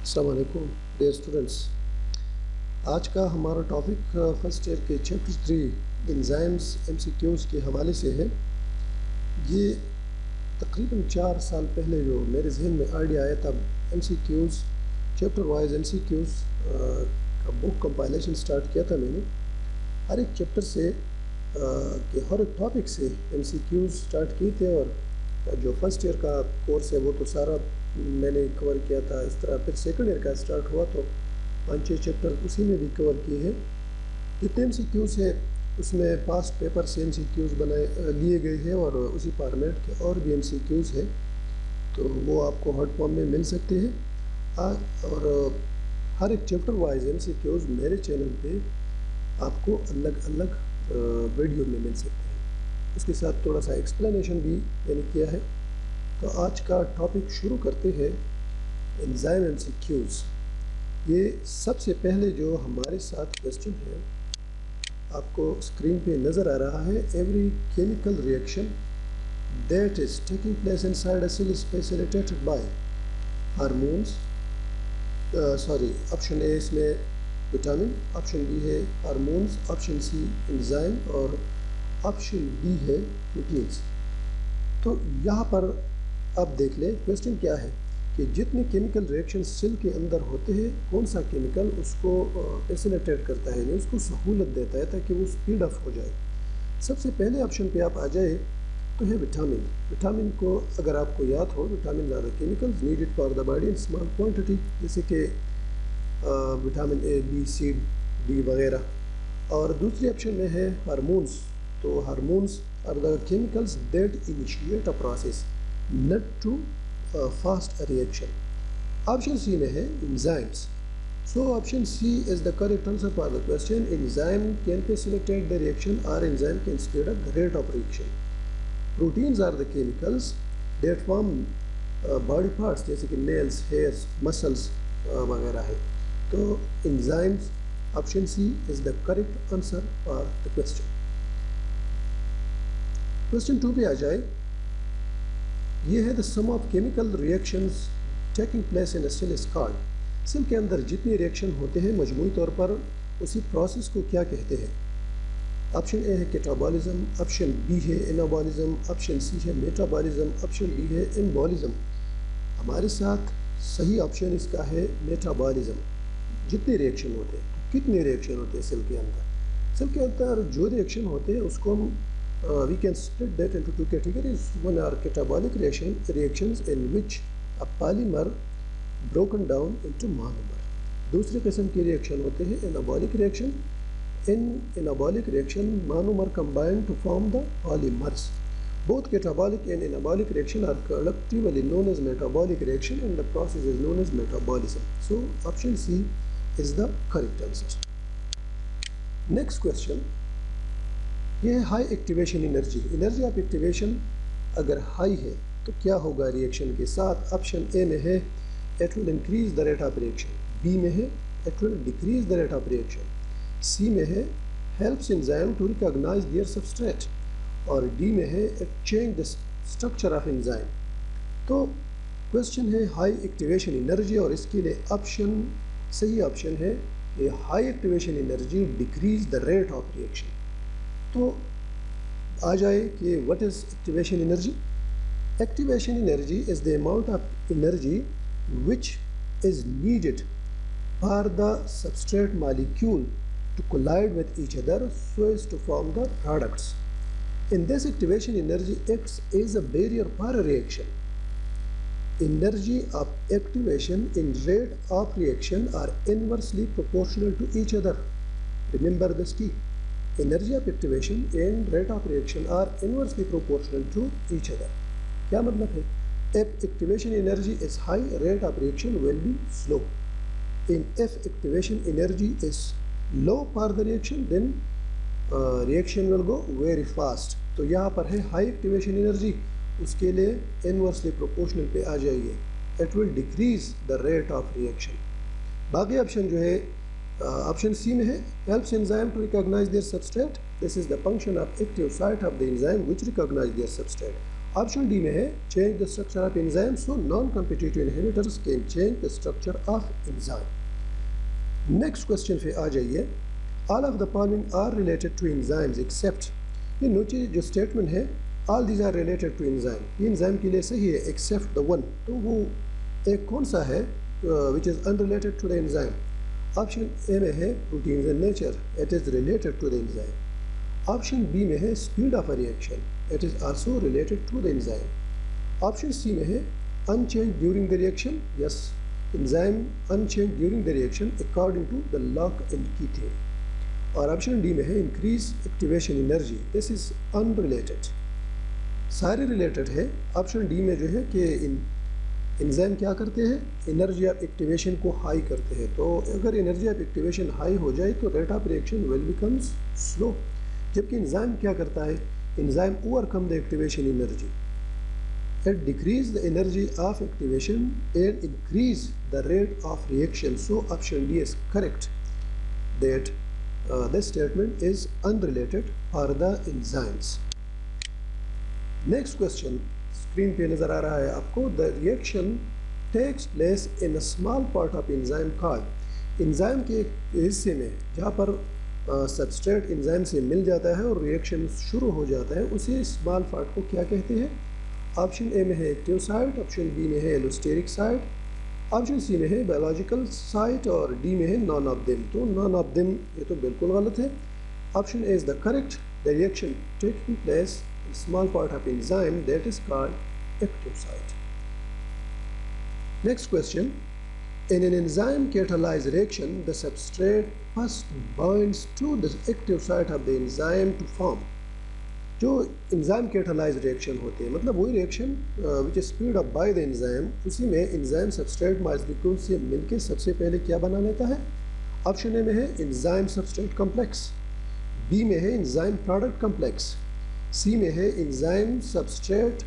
अस्सलाम वालेकुम dear students. आज का हमारा टॉपिक फर्स्ट ईयर के चैप्टर 3 एंजाइम्स एमसीक्यूज़ के हवाले से है। ये तकरीबन 4 साल पहले जो मेरे जहन में आइडिया आया था एमसीक्यूज़ चैप्टर वाइज एमसीक्यूज़ का बुक कंपाइलेशन स्टार्ट किया था मैंने। हर एक चैप्टर से कि हर एक टॉपिक से एमसीक्यूज़ स्टार्ट किए थे और जो फर्स्ट ईयर का कोर्स है वो तो सारा मैंने कवर किया था। इस तरह फिर सेकंड ईयर का स्टार्ट हुआ तो 5-6 चैप्टर उसी में भी कवर किए हैं। जितने एमसीक्यूज़ है उसमें पास्ट पेपर से एमसीक्यूज़ लिए गए हैं और उसी फॉर्मेट के और भी एमसीक्यूज़ है तो वो आपको हॉट फॉर्म में मिल सकते हैं। और हर एक चैप्टर वाइज एमसीक्यूज़ मेरे चैनल पे आपको अलग अलग वीडियो में मिल सकते हैं। इसके साथ थोड़ा सा एक्सप्लेनेशन भी मैंने किया है। तो आज का टॉपिक शुरू करते हैं एंजाइम एमसीक्यूज़। ये सबसे पहले जो हमारे साथ क्वेश्चन है आपको स्क्रीन पे नज़र आ रहा है। Every chemical reaction that is taking place inside a cell is facilitated by hormones. Option A इसमें विटामिन, ऑप्शन बी है हार्मोन्स, ऑप्शन सी एंजाइम और ऑप्शन डी है प्रोटीन्स। तो यहाँ पर आप देख लें क्वेश्चन क्या है कि जितने केमिकल रिएक्शन सेल के अंदर होते हैं कौन सा केमिकल उसको फैसिलिटेट करता है, यानी उसको सहूलत देता है ताकि वो स्पीड अप हो जाए। सबसे पहले ऑप्शन पे आप आ जाए तो है विटामिन। विटामिन को अगर आपको याद हो, vitamin are the chemicals needed for the body in small quantity, जैसे कि vitamin A, B, C, D वगैरह। और दूसरे ऑप्शन में है हार्मोन्स। तो hormones are the chemicals that initiate a process not too fast reaction. Option C में है enzymes. So option C is the correct answer for the question. Enzyme can facilitate the reaction और enzyme can speed up the rate of reaction. Proteins are the chemicals that form body parts, जैसे कि nails, hairs, muscles वगैरह है। तो enzymes option C is the correct answer for the question. Question 2 पे आ जाए। ये है the sum of chemical reactions taking place in a cell is called. Cell के अंदर जितने रिएक्शन होते हैं मजमूई तौर पर उसी प्रोसेस को क्या कहते हैं? ऑप्शन ए है कैटाबॉलिज्म, ऑप्शन बी है एनाबॉलिज्म, ऑप्शन सी है मेटाबॉलिज्म, ऑप्शन डी है एम्बॉलिज्म। हमारे साथ सही ऑप्शन इसका है मेटाबॉलिज्म। जितने रिएक्शन होते हैं, तो कितने रिएक्शन होते हैं सेल के अंदर? सेल के अंदर जो रिएक्शन होते हैं उसको हम we can split that into two categories. One are catabolic reactions in which a polymer broken down into monomer. दूसरे किस्म के रिएक्शन होते हैं anabolic reaction. In anabolic reaction monomer combine to form the polymers. Both catabolic and anabolic reaction are collectively known as metabolic reaction and the process is known as metabolism. So option C is the correct answer. Next question. ये है high activation energy. Energy of activation अगर high है तो क्या होगा reaction के साथ? Option A में है it will increase the rate of reaction, B में है it will decrease the rate of reaction, C में है helps enzyme to recognise their substrate और डी में है it change the structure of enzyme. तो क्वेश्चन है हाई एक्टिवेशन एनर्जी और इसके लिए ऑप्शन सही ऑप्शन है कि high activation energy decrease the rate of reaction. तो आ जाए कि what is activation energy? Activation energy is the amount of energy which is needed for the substrate molecule to collide with each other so as to form the products. In this activation energy acts as a barrier for a reaction. Energy of activation in rate of reaction are inversely proportional to each other. Remember this key. Energy of activation and rate of reaction are inversely proportional to each other. क्या मतलब है? If activation energy is high, rate of reaction will be slow. And if activation energy is low for the reaction, then reaction will go very fast. तो यहाँ पर है high activation energy, उसके लिए inversely proportional पे आ जाइए, it will decrease the rate of reaction. बाकी ऑप्शन जो है ऑप्शन सी में है helps enzyme to recognise their substrate, this is the function of active site of the enzyme which recognise their substrate. Option D में है change the structure of enzyme, so non competitive inhibitors can change the structure of enzyme. Next question पे आ जाइए। All of the following are related to enzymes except, ये नीचे जो statement है all these are related to enzyme, ये enzyme के लिए सही है एक्सेप्ट द वन, तो वो एक कौन सा है which is unrelated to the enzyme? Option A में है proteins in nature, it is related to the enzyme. Option B में है speed of a reaction, it is also related to the enzyme. Option C में है unchange during the reaction, yes enzyme unchange during the reaction according to the lock and key theory. और option D में है increase activation energy, this is unrelated. सारे related है। Option D में जो है कि एंजाइम क्या करते हैं, एनर्जी ऑफ एक्टिवेशन को हाई करते हैं, तो अगर एनर्जी ऑफ एक्टिवेशन हाई हो जाए तो rate of reaction will becomes slow. जबकि एंजाइम क्या करता है, enzyme overcome the activation energy, it decrease the energy of activation and increase the rate of reaction. So option D is correct that this statement is unrelated for the enzymes. Next question screen पे नज़र आ रहा है आपको। The reaction takes place in a small part of enzyme called, enzyme के एक हिस्से में जहाँ पर सबस्ट्रेट एंजाइम से मिल जाता है और रिएक्शन शुरू हो जाता है, उसे स्मॉल पार्ट को क्या कहते हैं? ऑप्शन ए में है एक्टिव साइट, ऑप्शन बी में है एलोस्टेरिक साइट, ऑप्शन सी में है बायोलॉजिकल साइट और डी में है नॉन ऑफ देम। तो नॉन ऑफ देम ये तो बिल्कुल गलत है। Option A is the correct, the reaction taking place small part of enzyme that is called active site. Next question, in an enzyme catalyzed reaction the substrate first binds to the active site of the enzyme to form, जो enzyme catalyzed reaction होते हैं मतलब वही reaction which is speed up by the enzyme, उसी में enzyme substrate molecule से मिलके सबसे पहले क्या बना लेता है? ऑप्शन ए में है enzyme substrate complex, बी में है enzyme product complex, सी में है एंजाइम सबस्ट्रेट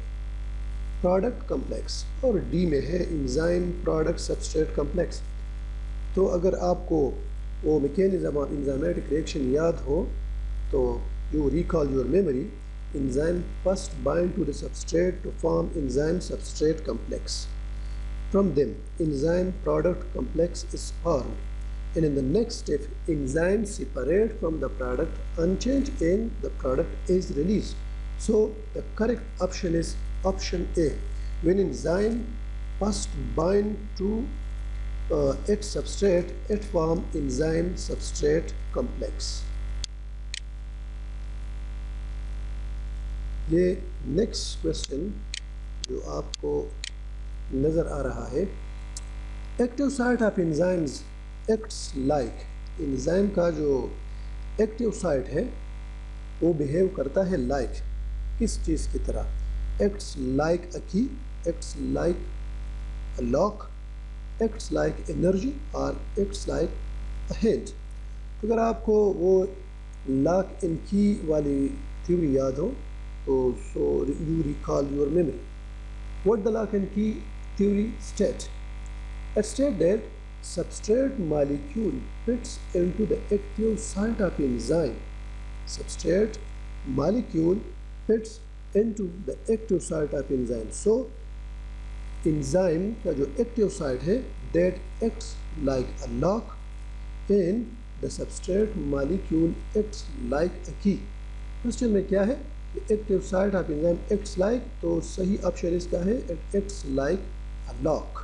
प्रोडक्ट कम्प्लेक्स और डी में है एंजाइम प्रोडक्ट सबस्ट्रेट कम्प्लेक्स। तो अगर आपको वो मैकेनिज्म ऑफ एंजाइमेटिक रिएक्शन याद हो तो you recall your memory, enzyme first bind to the substrate to form enzyme substrate complex, from them enzyme product complex is formed, and in the next step enzymes separate from the product unchanged and the product is released. So the correct option is option A, when enzyme first bind to its substrate it form enzyme substrate complex. ये next question जो आपको नज़र आ रहा है, active site of enzymes acts like, enzyme का जो active site है वो बिहेव करता है लाइक, किस चीज़ की तरह? एक्ट्स लाइक अ की, acts like a lock, acts like energy और एक्ट्स लाइक अ हेड। अगर आपको वो लॉक एंड की वाली थ्योरी याद हो तो so you recall your memory. What the lock and key theory state? It state that substrate molecule fits into the active site of enzyme, substrate molecule fits into the active site of enzyme. So enzyme का जो active site है that acts like a lock and the substrate molecule acts like a key. Question में क्या है कि active site of enzyme acts like, तो सही option इसका है it acts like a lock।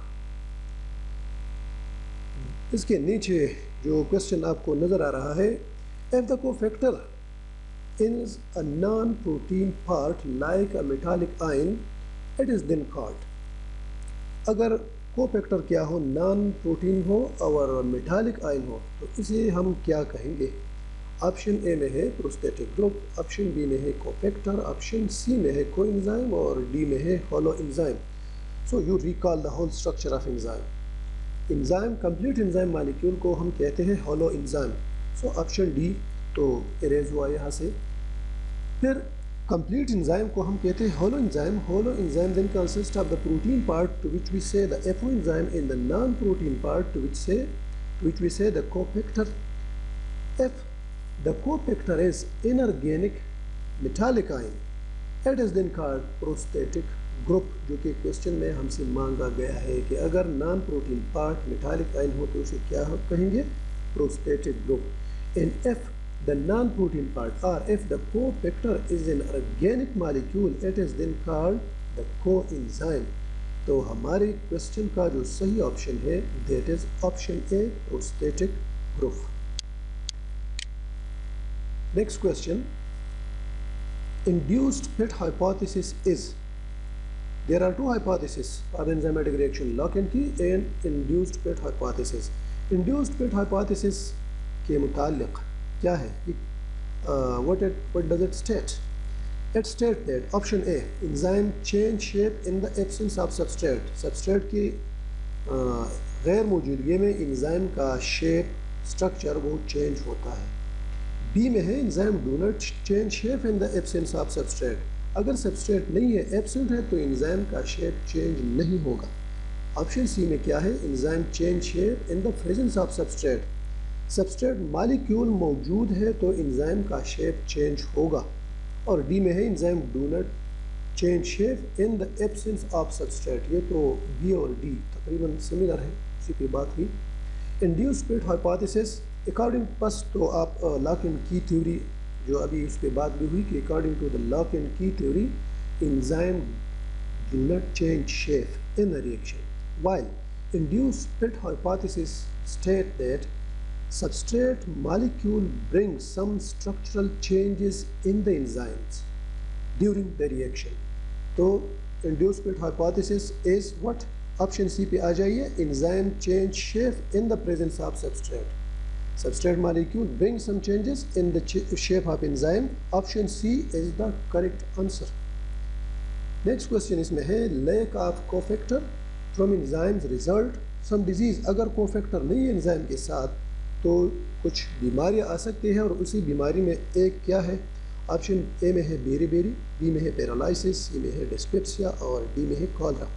इसके नीचे जो क्वेश्चन आपको नज़र आ रहा है, if the cofactor is a non protein part like a metallic ion it is then called. अगर कोफैक्टर क्या हो, नॉन प्रोटीन हो और मेटालिक आयन हो तो इसे हम क्या कहेंगे? ऑप्शन ए में है प्रोस्थेटिक ग्रुप, ऑप्शन बी में है कोफैक्टर, ऑप्शन सी में है कोएंजाइम और डी में है holo enzyme. So you recall the whole structure of enzyme. Enzyme complete enzyme molecule को हम कहते हैं होलो एंजाइम। सो ऑप्शन डी तो इरेज हुआ यहाँ से। फिर कंप्लीट एंजाइम को हम कहते हैं holo enzyme. Holoenzyme then consist of the protein part to which we say the apoenzyme in the non protein part to which we say the cofactor. If the cofactor is inorganic metallic ion it is then called prosthetic group, जो कि question में हमसे मांगा गया है कि अगर non protein part metallic ion हो तो उसे क्या कहेंगे, prosthetic group. And if the non protein part और if the cofactor is an organic molecule it is then called the coenzyme. तो हमारे क्वेश्चन का जो सही ऑप्शन है that is option A, prosthetic group. Next question, induced pit hypothesis is, there are two hypotheses of enzymatic reaction, lock and key and induced pit hypothesis। induced pit hypothesis के मुतालिक क्या है, what does it state? It states that option A, enzyme change shape in the absence of substrate, substrate की गैर मौजूदगी में enzyme का shape structure वो change होता है। बी में है enzyme do not change shape in the absence of substrate, अगर सबस्ट्रेट नहीं है, एब्सेंट है, तो एंजाइम का शेप चेंज नहीं होगा। ऑप्शन सी में क्या है, enzyme change shape in the presence of substrate, substrate molecule मौजूद है तो एंजाइम का शेप चेंज होगा। और डी में है enzyme do not change shape in the absence of substrate, ये तो बी और डी तकरीबन सिमिलर है, उसी की बात हुई। Induced fit hypothesis according first तो आप लॉक एंड की थ्योरी जो अभी उस पर बात भी हुई कि according to the lock and key theory enzyme do not change shape in the reaction, while induced fit hypothesis state that substrate molecule brings some structural changes in the enzymes during the reaction। तो induced pit hypothesis is what, option C पे आ जाइए, enzyme change shape in the presence of substrate, substrate molecule brings some changes in the shape of enzyme, option C is the correct answer। next question इसमें है lack of cofactor from enzymes result some disease, अगर cofactor नहीं है enzyme के साथ तो कुछ बीमारियां आ सकती हैं, और उसी बीमारी में एक क्या है, ऑप्शन ए में है बेरीबेरी, बी में है पैरालिसिस, सी में है डिस्पेप्सिया और डी में है cholera.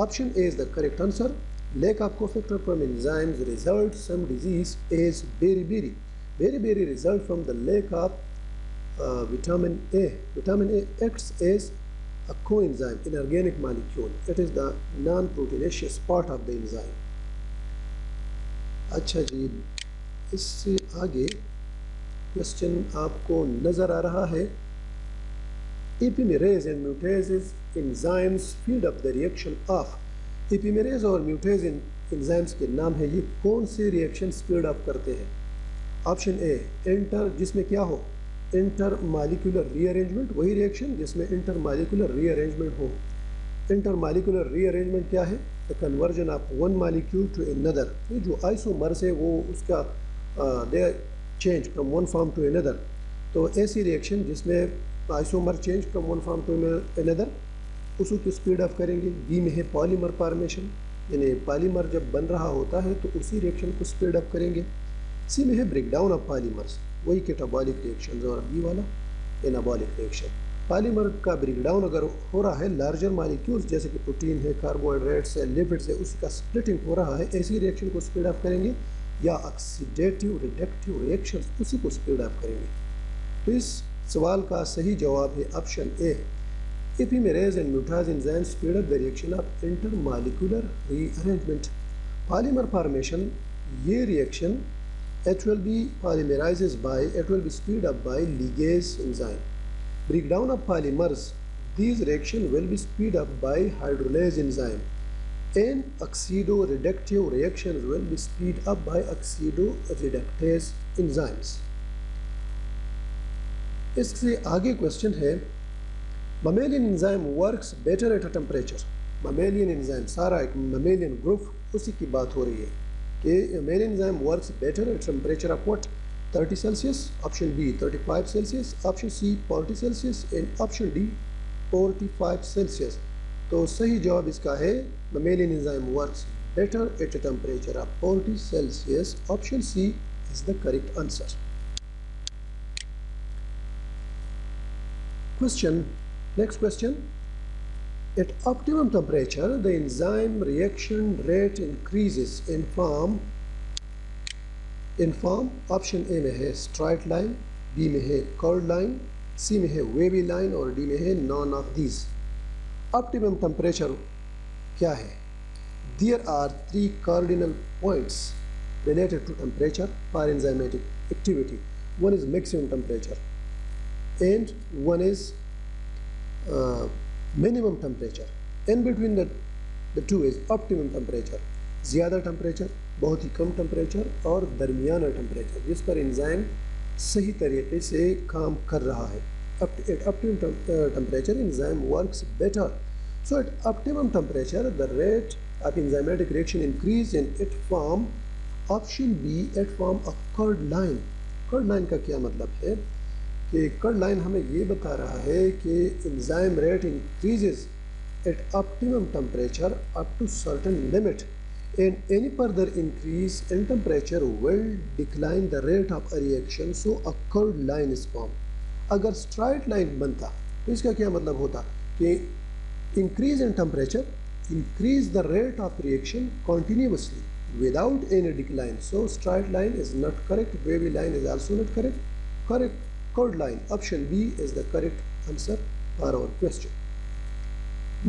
Option A is the correct answer. Lack of cofactor from enzymes result some disease is beriberi, beriberi result from the lack of vitamin A, vitamin A acts as a coenzyme in organic molecule, it is the non-proteinaceous part of the enzyme। अच्छा जी, इससे आगे question आपको नज़र आ रहा है, epimerase and mutases enzymes speed up the reaction of, epimerase और म्यूटेज एंजाइम्स के नाम है, ये कौन से रिएक्शन स्पीड अप करते हैं। ऑप्शन ए इंटर, जिसमें क्या हो, इंटर मालिकुलर रीअरेंजमेंट, वही रिएक्शन जिसमें इंटर मालिकुलर रीअरेंजमेंट हो। इंटर मालिकुलर रीअरेंजमेंट क्या है, the conversion of one molecule to another, ये जो आइसोमर्स है वो उसका they change from one form to another, तो ऐसी रिएक्शन जिसमें isomer change from one form to another उसको की स्पीड अप करेंगे। बी में है पॉलीमर फॉर्मेशन, यानी पॉलीमर जब बन रहा होता है तो उसी रिएक्शन को स्पीड अप करेंगे। सी में है ब्रेकडाउन ऑफ पॉलीमर्स, वही कैटाबॉलिक रिएक्शन, और बी वाला एनाबॉलिक रिएक्शन। पॉलीमर का ब्रेकडाउन अगर हो रहा है लार्जर मॉलिक्यूल्स जैसे कि प्रोटीन है, कार्बोहाइड्रेट्स है, लिपिड्स है, उसका स्प्लिटिंग हो रहा है, ऐसी रिएक्शन को स्पीड अप करेंगे, या ऑक्सीडेटिव रिडक्टिव रिएक्शंस उसी को स्पीड अप करेंगे। तो इस सवाल का सही जवाब है option A, epimerase and mutase enzymes speed up the reaction of intermolecular rearrangement. Polymer formation, ये reaction it will be polymerizes by, it will be speed up by ligase enzyme। breakdown of polymers, these reaction will be speed up by hydrolase enzyme, and oxidoreductive reactions will be speed up by oxidoreductase enzymes। इससे आगे question है, mammalian enzyme works better at a temperature। mammalian enzyme, सारा एक mammalian group उसी की बात हो रही है कि mammalian enzyme works better at temperature of what, 30 Celsius, option B 35 Celsius, option C 40 Celsius and option D 45 Celsius। तो सही जवाब इसका है mammalian enzyme works better at a temperature of 40 Celsius, option C is the correct answer। Question, next question, at optimum temperature the enzyme reaction rate increases in form option A में है straight line, B में है curved line, सी में है wavy line और D में है none of these. Optimum temperature क्या है? There are 3 cardinal points related to temperature for enzymatic activity. One is maximum temperature and one is minimum temperature. In between the two is optimum temperature. ज़्यादा temperature, बहुत ही कम temperature और दरमियाना temperature जिस पर enzyme सही तरीके से काम कर रहा है। At optimum temperature enzyme works better. So at optimum temperature the rate of enzymatic reaction increase and it form option B at form a curved line. Curved line का क्या मतलब है कि कर्ड लाइन हमें ये बता रहा है कि enzyme rate increases at optimum temperature up to certain limit and any further increase in temperature will decline the rate of a reaction, so a curved line is form. अगर straight line बनता तो इसका क्या मतलब होता कि increase in temperature increase the rate of reaction continuously without any decline. So straight line is not correct, wavy line is also not correct. Correct curved line, option B is the correct answer for our question.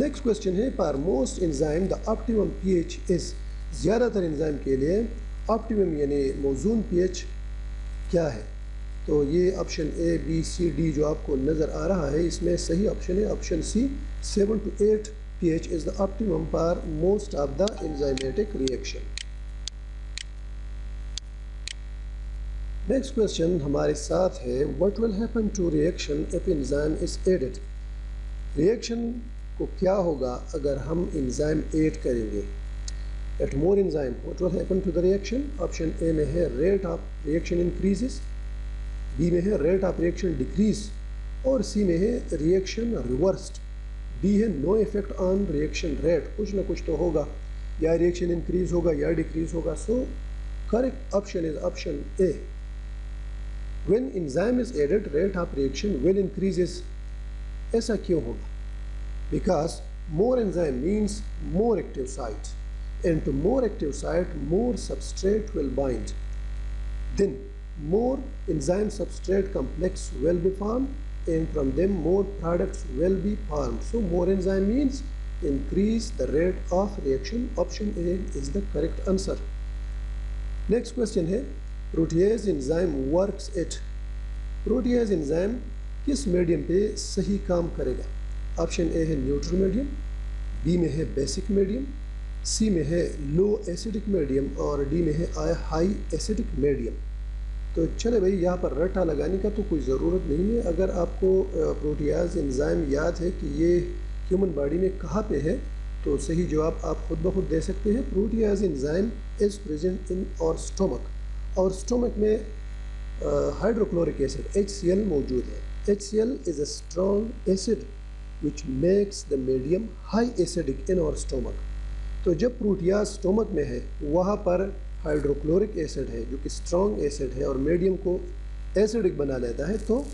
Next question है, for most enzyme the optimum pH is, ज़्यादातर enzyme के लिए optimum यानी मौजून pH क्या है? तो ये option A B C D जो आपको नज़र आ रहा है इसमें सही ऑप्शन है option C 7 to 8 pH is the optimum for most of the enzymatic reaction. Next question हमारे साथ है, what will happen to reaction if enzyme is added. Reaction को क्या होगा अगर हम एंजाइम ऐड करेंगे? At more enzyme what will happen to the reaction? Option A में है rate of reaction increases, B में है रेट ऑफ रिएक्शन डिक्रीज और सी में है रिएक्शन रिवर्स्ड। डी है no effect on reaction rate, कुछ ना कुछ तो होगा, या रिएक्शन इंक्रीज होगा या डिक्रीज होगा। So correct option is option A. When enzyme is added, rate of reaction will increases. ऐसा क्यों होगा? Because more enzyme means more active site, and to more active site, more substrate will bind. Then more enzyme substrate complex will be formed, and from them more products will be formed. So more enzyme means increase the rate of reaction. Option A is the correct answer. Next question है, protease enzyme works eight. Protease enzyme किस medium पे सही काम करेगा? Option A है neutral medium, B में है basic medium, सी में है लो एसिडिक मीडियम और डी में है हाई एसिडिक मीडियम। तो चले भाई यहाँ पर रट्टा लगाने का तो कोई ज़रूरत नहीं है। अगर आपको प्रोटीएज एंजाइम याद है कि ये ह्यूमन बॉडी में कहाँ पे है तो सही जवाब आप खुद ब खुद दे सकते हैं। Protease enzyme is present in और स्टोमक, और स्टोमक में हाइड्रोक्लोरिक एसिड HCl मौजूद है। HCl is a strong acid which makes the medium high acidic in और स्टोमक। तो जब प्रोटीएज स्टोमक में है वहाँ पर हाइड्रोक्लोरिक एसिड है जो कि स्ट्रॉन्ग एसिड है और मीडियम को एसिडिक बना लेता है। तो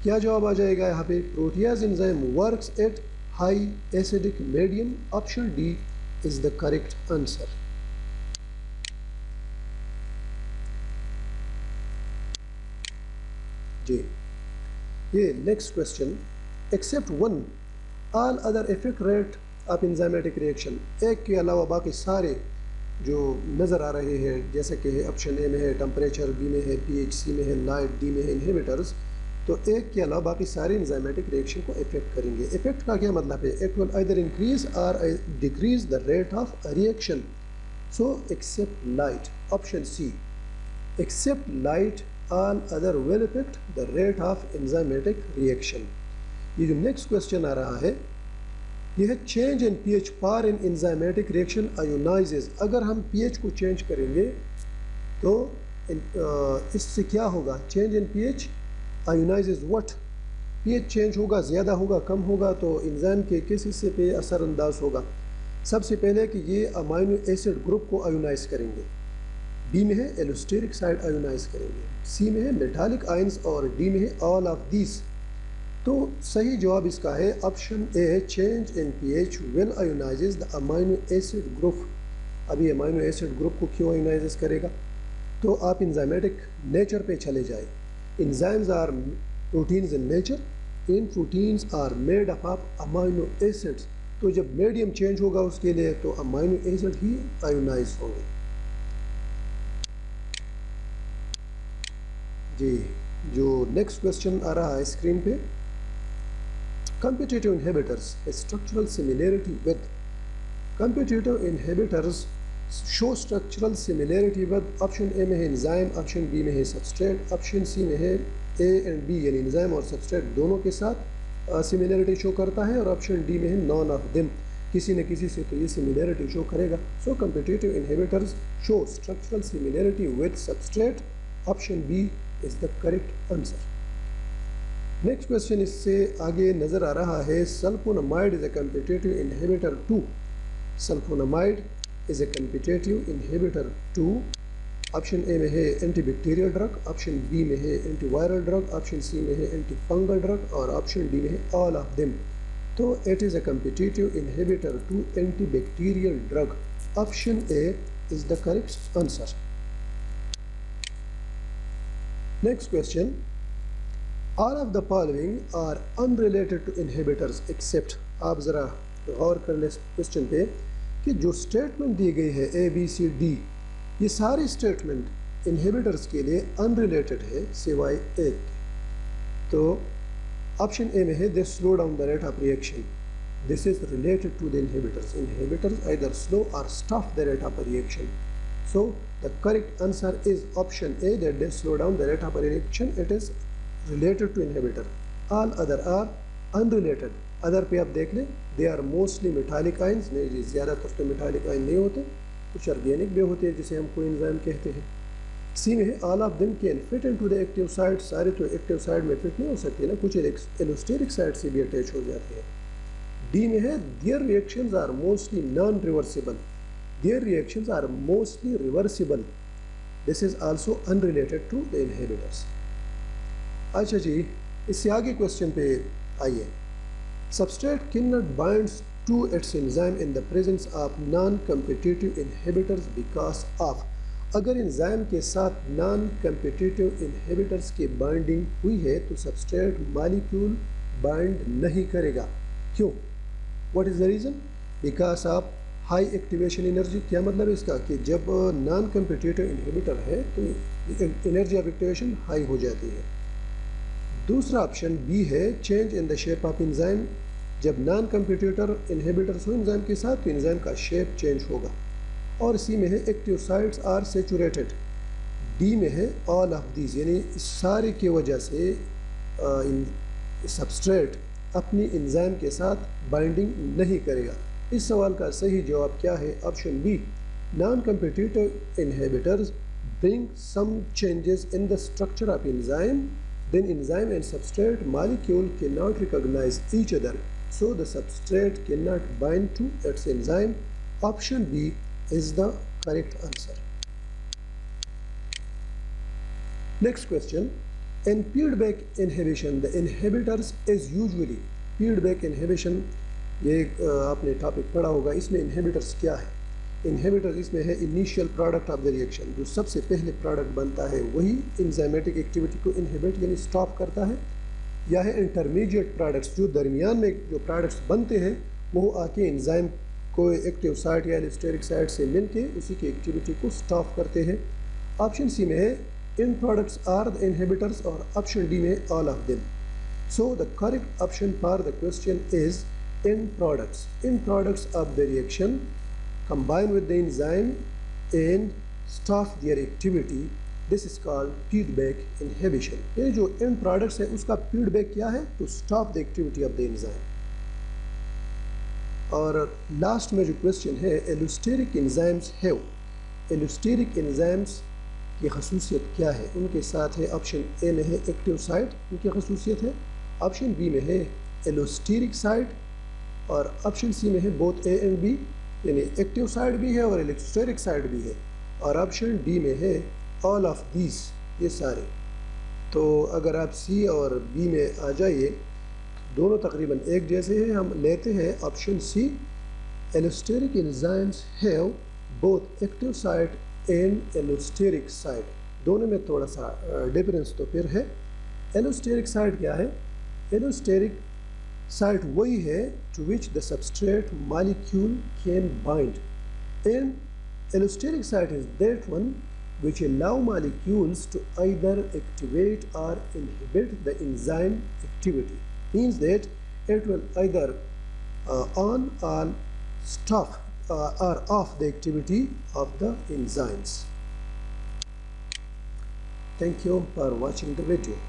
क्या जवाब आ जाएगा यहाँ पे? Protease enzyme works at high acidic medium. Option D is the correct answer. जी ये next question, except one all other effect rate of enzymatic reaction. एक के अलावा बाकी सारे जो नज़र आ रहे हैं जैसे कि है ऑप्शन ए में है टेम्परेचर, बी में है pH, सी में है लाइट, डी में है इनहिबिटर्स, तो एक के अलावा बाकी सारे एंजाइमेटिक रिएक्शन को इफेक्ट करेंगे। इफेक्ट का क्या मतलब है? It will either increase or decrease the rate of reaction. So except light, option C except light all other will affect the rate of enzymatic reaction. ये जो नेक्स्ट क्वेश्चन आ रहा है ये है change in pH for in enzymatic reaction ionizes। अगर हम pH को change करेंगे तो इससे क्या होगा? Change in pH ionizes what? pH change होगा, ज़्यादा होगा, कम होगा, तो एंजाइम के किस हिस्से पे असरअंदाज होगा? सबसे पहले कि ये अमाइनो एसिड ग्रुप को आयोनाइज करेंगे, बी में है एलोस्टेरिक साइड आयोनाइज करेंगे, सी में है मेटालिक आयंस और डी में है ऑल ऑफ दिस। तो सही जवाब इसका है option A, change in pH will ionises the amino acid group. अभी अमाइनो एसिड ग्रुप को क्यों आयोनाइज करेगा? तो आप एंजाइमेटिक नेचर पे चले जाए। Enzymes are proteins in nature, in proteins are made up of amino acids. तो जब मीडियम चेंज होगा उसके लिए तो अमाइनो एसिड ही आयोनाइज होंगे। जी, जो नेक्स्ट क्वेश्चन आ रहा है स्क्रीन पे, competitive inhibitors a structural similarity with competitive inhibitors show structural similarity with option A में है एंजाइम, ऑप्शन बी में है सबस्ट्रेट, ऑप्शन सी में है ए एंड बी यानी एंजाइम और सबस्ट्रेट दोनों के साथ सिमिलरिटी शो करता है, और ऑप्शन डी में है नॉन ऑफ देम, किसी न किसी से तो ये सिमिलरिटी शो करेगा। So competitive inhibitors show structural similarity with substrate, option B is the correct answer. Next question इससे आगे नज़र आ रहा है, sulphonamide is a competitive inhibitor to, sulphonamide is a competitive inhibitor to, option A में है antibacterial drug, option B में है एंटीवायरल ड्रग, ऑप्शन सी में है एंटी फंगल ड्रग, और ऑप्शन डी में है ऑल ऑफ देम। तो it is a competitive inhibitor to antibacterial drug, option A is the correct answer. Next question, All of the following are unrelated to inhibitors except, आप ज़रा गौर कर लें question पे कि जो स्टेटमेंट दी गई है ए बी सी डी, ये सारी स्टेटमेंट इनहिबिटर्स के लिए अनरिलेटेड है सिवाय एक। तो ऑप्शन ए में है they slow down the rate of reaction, this is related to the inhibitors, inhibitors either slow और stop the rate of reaction. So the correct answer is option A that they slow down the rate of reaction, it is related to inhibitor, all other are unrelated। Other पे आप देख लें, they are mostly metallic ions, नहीं ज़्यादातर तो metallic आइन नहीं होते, कुछ ऑर्गेनिक भी होते हैं जिसे हम कोएंजाइम कहते हैं। सी में है all of them can fit into the active side, सारे तो एक्टिव साइड में फिट नहीं हो सकते ना, कुछ एलोस्टेरिक साइड से भी अटैच हो जाते हैं। डी में है there reactions are mostly non reversible, there reactions are mostly reversible, this is also unrelated to the inhibitors. अच्छा जी, इससे आगे क्वेश्चन पे आइए, substrate can not binds to its enzyme in the presence of non competitive inhibitors because of, अगर enzyme के साथ non competitive inhibitors की बाइंडिंग हुई है तो सबस्ट्रेट मॉलिक्यूल बाइंड नहीं करेगा। क्यों? What is the reason? Because of high activation energy. क्या मतलब है इसका कि जब नॉन कम्पिटिटिव इनहिबिटर है तो एनर्जी ऑफ एक्टिवेशन हाई हो जाती है। दूसरा ऑप्शन बी है change in the shape of enzyme, जब नॉन कम्पिटिटर इनहिबिटर्स हो एंजाइम के साथ तो एंजाइम का शेप चेंज होगा। और सी में है active sites are saturated, D में है ऑल ऑफ दीज, यानी इस सारे की वजह से सबस्ट्रेट अपनी एंजाइम के साथ बाइंडिंग नहीं करेगा। इस सवाल का सही जवाब क्या है? Option B, non competitive inhibitors bring some changes in the structure of enzyme, then enzyme and substrate molecule cannot recognize each other, so the substrate cannot bind to its enzyme. Option B is the correct answer. Next question, in feedback inhibition the inhibitors is usually, feedback inhibition ये आपने topic पढ़ा होगा, इसमें inhibitors क्या है? Inhibitor इसमें है initial product of the reaction, जो सबसे पहले प्रोडक्ट बनता है वही इंजाइमेटिक एक्टिविटी को इनहिबिट यानी स्टॉप करता है, या है इंटरमीडिएट प्रोडक्ट्स, जो दरमियान में जो प्रोडक्ट्स बनते हैं वो आके एंजाइम को एक्टिव साइट या एलोस्टेरिक साइट से मिलके उसी की एक्टिविटी को स्टॉप करते हैं। ऑप्शन सी में है इन प्रोडक्ट्स आर द इनहिबिटर्स, और ऑप्शन डी में all of them. So the correct option for the question is in products, in products of the reaction combine with the enzyme and stop their activity, this is called feedback inhibition। ये जो end products है उसका feedback क्या है? To stop the activity of the enzyme। और last में जो question है, एलोस्टेरिक एंजाइम्स है, एलोस्टेरिक एंजाइम्स की खसूसियत क्या है? उनके साथ है ऑप्शन ए में है एक्टिव साइट, उनकी खसूसियत है, ऑप्शन बी में है एलोस्टेरिक साइट, और ऑप्शन सी में है बोथ ए एंड बी, यानी एक्टिव साइड भी है और एलोस्टेरिक साइड भी है, और ऑप्शन डी में है ऑल ऑफ दीज, ये सारे। तो अगर आप सी और बी में आ जाइए, दोनों तकरीबन एक जैसे हैं, हम लेते हैं option C, allosteric enzymes have both active site and allosteric site. दोनों में थोड़ा सा डिफरेंस तो फिर है, एलोस्टेरिक साइट क्या है? एलोस्टेरिक साइट वही है to which the substrate molecule can bind, and allosteric site is that one which allow molecules to either activate or inhibit the enzyme activity. Means that it will either on or stop or off the activity of the enzymes. Thank you for watching the video.